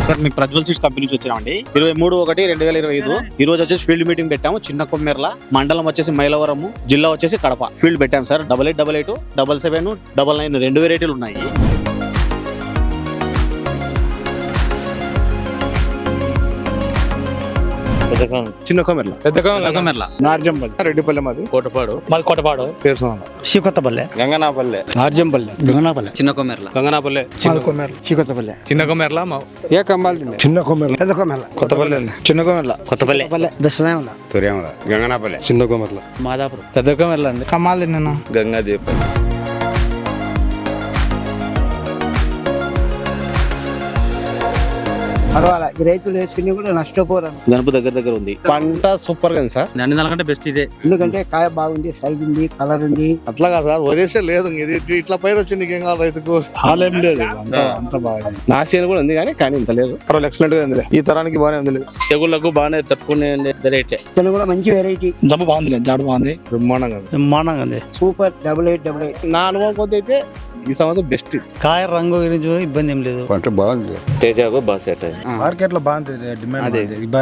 Sir మీ Prajwal seeds company నుంచి వచ్చామండి 23/1/2025 ఈ రోజు వచ్చేసి ఫీల్డ్ మీటింగ్ పెట్టాము. చిన్న కొమ్మెర్ల మండలం వచ్చేసి మైలవరము, జిల్లా వచ్చేసి కడప. ఫీల్డ్ పెట్టాము సార్. 8888 77 99 2 వెరైటీలు ఉన్నాయి. చిన్న కొమ్మెర్ల, పెద్ద కొమ్మెర్ల, నార్జంపల్లి, రెడ్డిపల్లె, మాది కోటపాడు, పేరు శ్రీకొత్తపల్లె, గంగనాపల్లె, నార్జంపల్లె, గంగనాపల్లె, చిన్న కొమ్మెర్ల, గంగనాపల్లె, శ్రీకొత్తపల్లె, చిన్న కొమ్మెర్ల, ఏ కంబాలి, చిన్న కొమ్మెర్ల, పెద్ద కొమ్మెర్ల, కొత్తపల్లె, చిన్న కొమ్మెర్ల, కొత్తపల్లె, దశమేమల, తుర్యామల, గంగనాపల్లె, చిన్న కొమ్మెర్ల, మాదాపురం, పెద్ద కొమ్మెర్ల అండి, కమ్మాలి నిన్న గంగాదీపల్లి. పర్వాలా ఈ రైతులు వేసుకుని కూడా నష్టపోరాను, గనుపు దగ్గర ఉంది. పంట సూపర్ గా సార్. అన్ని దానికంటే బెస్ట్ ఇదే. ఎందుకంటే కాయ బాగుంది, సైజ్ ఉంది, కలర్ ఉంది. అట్లాగా సార్, వరేసే లేదు. ఇది ఇట్లా పైరు వచ్చింది, ఇంకేం కావాలి రైతుకు? హాలేం లేదు, అంత బాగా. నాశనం కూడా ఉంది కానీ ఇంత లేదు. పర్వాలేదు, ఎక్సలెంట్ గా ఉంది. ఈ తరానికి బాగానే ఉంది. తెగుళ్లకు బాగానే తట్టుకునే వెరైటీ. ఇతను కూడా మంచి వెరైటీ, జబ్బు బాగుంది, జాడు బాగుంది, బ్రహ్మాండంగా ఉంది. సూపర్ 8888. నా అనుభవం కొద్ది అయితే ఈ సంవత్సరం బెస్ట్. కాయ రంగు గురించి ఇబ్బంది ఏం లేదు. పంట బాగుంది. తేజాకు బాగా సెట్ అయింది. మార్కెట్ లో బాగుంటుంది, డిమాండ్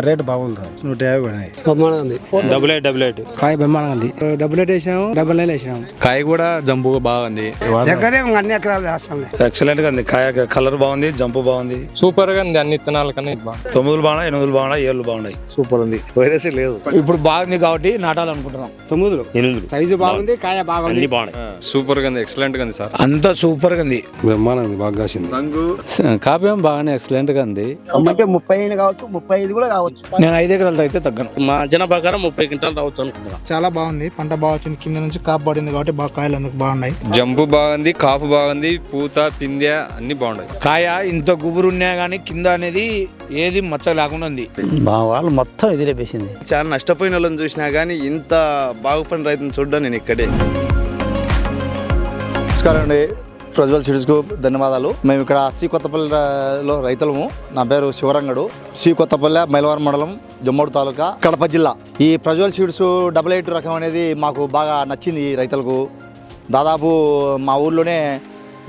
రేట్ బాగుంది. 150 8888 కాయ బ్రహ్మాండంగా ఉంది. 88 వేసాము, 99 వేసాము. కాయ కూడా జంపు బాగుంది, దగ్గరే అన్ని ఎకరాలు వేస్తాం. ఎక్సలెంట్ గా ఉంది. కాయ కలర్ బాగుంది, జంపు బాగుంది, సూపర్ గా ఉంది. అన్ని విత్తనాల కన్నా 9 బాగున్నాయి, 8 బాగున్నాయి, 7 బాగున్నాయి. సూపర్ ఉంది, వైరసే లేదు. ఇప్పుడు బాగుంది కాబట్టి నాటాలనుకుంటున్నాం. 9 సైజు బాగుంది, కాయ బాగుంది, సూపర్ గా ఉంది, ఎక్సలెంట్ గా ఉంది సార్. అంతా సూపర్ గా ఉంది. బ్రహ్మాండం, బాగా కాసింది. కావ్యం బాగానే ఎక్సలెంట్ గా ఉంది. అంటే 30 కావచ్చు, 35 కూడా కావచ్చు. నేను 5 ఎకరాలతో అయితే తగ్గను. మా అంచనా ప్రకారం 30 క్వింటాలు రావచ్చు అనుకుంటున్నాం. చాలా బాగుంది, పంట బాగా వచ్చింది. కింద నుంచి కాపు పడింది కాబట్టి బాగా కాయలు అందుకు బాగున్నాయి. జంపు బాగుంది, కాపు బాగుంది, పూత పిందె అన్ని బాగున్నాయి. కాయ ఇంత గుబురు ఉన్నా గానీ కింద అనేది ఏది మచ్చ లేకుండా ఉంది. మా వాళ్ళు మొత్తం ఎదిరే వేసింది. చాలా నష్టపోయిన వాళ్ళని చూసినా కానీ ఇంత బాగుపడిన రైతుని చూడడం నేను ఇక్కడే. నమస్కారం అండి, ప్రజ్వల్ సీడ్స్కు ధన్యవాదాలు. మేము ఇక్కడ సి కొత్తపల్లిలో రైతులము. నా పేరు శివరంగడు. సి కొత్తపల్లి, మైలవరం మండలం, జమ్మోడు తాలూకా, కడప జిల్లా. ఈ ప్రజ్వల్ సీడ్స్ 88 రకం అనేది మాకు బాగా నచ్చింది. ఈ రైతులకు దాదాపు మా ఊర్లోనే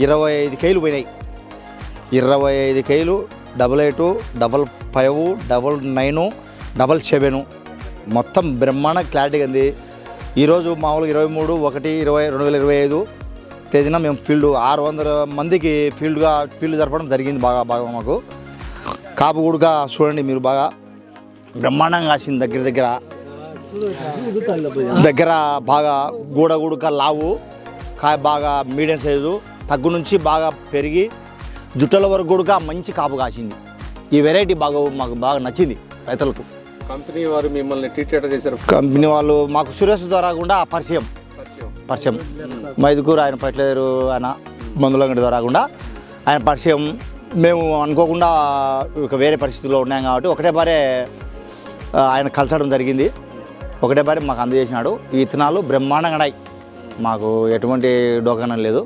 25 కేలు పోయినాయి. 25 కేలు 88, 55, 99, 77 మొత్తం బ్రహ్మాండ క్లారిటీగా ఉంది. ఈరోజు మామూలుగా 23/1/2025 తేదీన మేము ఫీల్డ్ 600 మందికి ఫీల్డ్ జరపడం జరిగింది. బాగా మాకు కాపు కూడా చూడండి మీరు, బాగా బ్రహ్మాండంగా కాసింది. దగ్గర బాగా గూడక లావు, కాయ బాగా మీడియం సైజు, తగ్గు నుంచి బాగా పెరిగి జుట్టల వరకు కూడా మంచి కాపు కాసింది. ఈ వెరైటీ మాకు బాగా నచ్చింది రైతులకు. కంపెనీ వారు మిమ్మల్ని ట్రీట్ చేశారు. కంపెనీ వాళ్ళు మాకు సురేష్ ద్వారా కూడా పరిచయం మైదుకూరు, ఆయన పట్లేరు, ఆయన మందులంగడి ద్వారా కూడా ఆయన పరిచయం. మేము అనుకోకుండా వేరే పరిస్థితుల్లో ఉన్నాం కాబట్టి ఒకటే బారే ఆయన కలిసడం జరిగింది. ఒకటే బారి మాకు అందజేసినాడు. ఈ విత్తనాలు బ్రహ్మాండంగా ఉన్నాయి, మాకు ఎటువంటి డోకనం లేదు.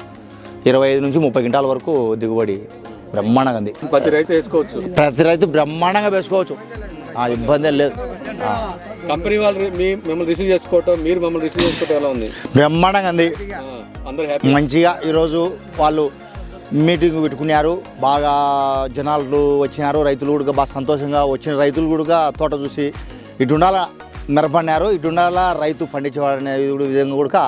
25 నుంచి 30 క్వింటాల వరకు దిగుబడి బ్రహ్మాండంగా ఉంది. ప్రతి రైతు వేసుకోవచ్చు, ప్రతి రైతు బ్రహ్మాండంగా వేసుకోవచ్చు, ఇబ్బంది లేదు. కంపెనీ వాళ్ళు మిమ్మల్ని రిసీవ్ చేసుకోవటం, మీరు మమ్మల్ని రిసీవ్ చేసుకోవటం ఎలా ఉంది? బ్రహ్మాండంగా ఉంది, అందరూ హ్యాపీ. మంచిగా. ఈరోజు వాళ్ళు మీటింగ్ పెట్టుకున్నారు, బాగా జనాలు వచ్చినారు. రైతులు కూడా బాగా సంతోషంగా వచ్చిన రైతులు కూడా తోట చూసి ఇటు ఉండాల మెరపడినారు, ఇటు ఉండాల రైతు పండించేవాడనే విధంగా కూడా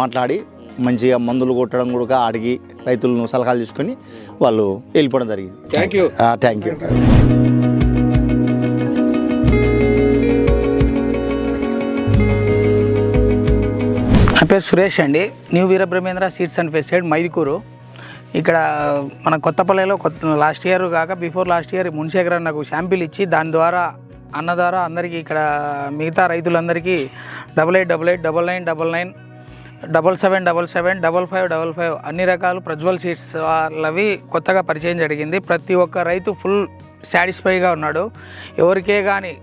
మాట్లాడి మంచిగా మందులు కొట్టడం కూడా అడిగి రైతులను సలహాలు తీసుకొని వాళ్ళు వెళ్ళిపోవడం జరిగింది. Thank you. Thank you. నా పేరు సురేష్ అండి. New Veerabrahmendra seeds and pesticide, Mydukur. ఇక్కడ మన కొత్తపల్లిలో లాస్ట్ ఇయర్ కాక బిఫోర్ లాస్ట్ ఇయర్ మున్శేఖర్ నాకు శాంపిల్ ఇచ్చి దాని ద్వారా అన్న ద్వారా అందరికీ ఇక్కడ మిగతా రైతులందరికీ 8888, 9999, 7777, 5555 అన్ని రకాలు ప్రజ్వల్ సీడ్స్ వాళ్ళవి కొత్తగా పరిచయం జరిగింది. ప్రతి ఒక్క రైతు ఫుల్ సాటిస్ఫైగా ఉన్నాడు, ఎవరికే కానీ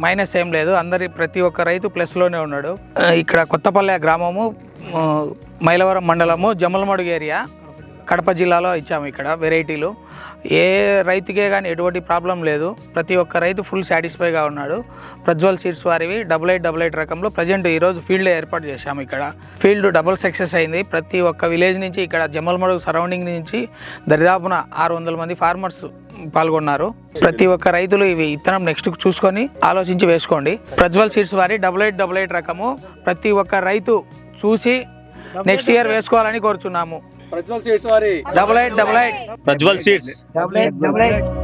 మైనస్ ఏం లేదు. ప్రతి ఒక్క రైతు ప్లస్లోనే ఉన్నాడు. ఇక్కడ కొత్తపల్లె గ్రామము, మైలవరం మండలము, జమ్మలమడుగు ఏరియా, కడప జిల్లాలో ఇచ్చాము ఇక్కడ వెరైటీలు. ఏ రైతుకే కానీ ఎటువంటి ప్రాబ్లం లేదు. ప్రతి ఒక్క రైతు ఫుల్ సాటిస్ఫైగా ఉన్నాడు. ప్రజ్వల్ సీడ్స్ వారివి 8888 రకంలో ప్రజెంట్ ఈరోజు ఫీల్డ్ ఏర్పాటు చేశాము. ఇక్కడ ఫీల్డ్ డబుల్ సక్సెస్ అయింది. ప్రతి ఒక్క విలేజ్ నుంచి ఇక్కడ జమ్మలమడుగు సరౌండింగ్ నుంచి దరిదాపున 600 మంది ఫార్మర్స్ పాల్గొన్నారు. ప్రతి ఒక్క రైతులు ఇవి ఇత్తనం నెక్స్ట్ చూసుకొని ఆలోచించి వేసుకోండి. ప్రజ్వల్ సీడ్స్ వారి 8888 రకము ప్రతి ఒక్క రైతు చూసి నెక్స్ట్ ఇయర్ వేసుకోవాలని కోరుచున్నాము. ప్రజ్వల్ సీడ్స్ వారి 8888 ప్రజ్వల్ సీడ్స్. 8888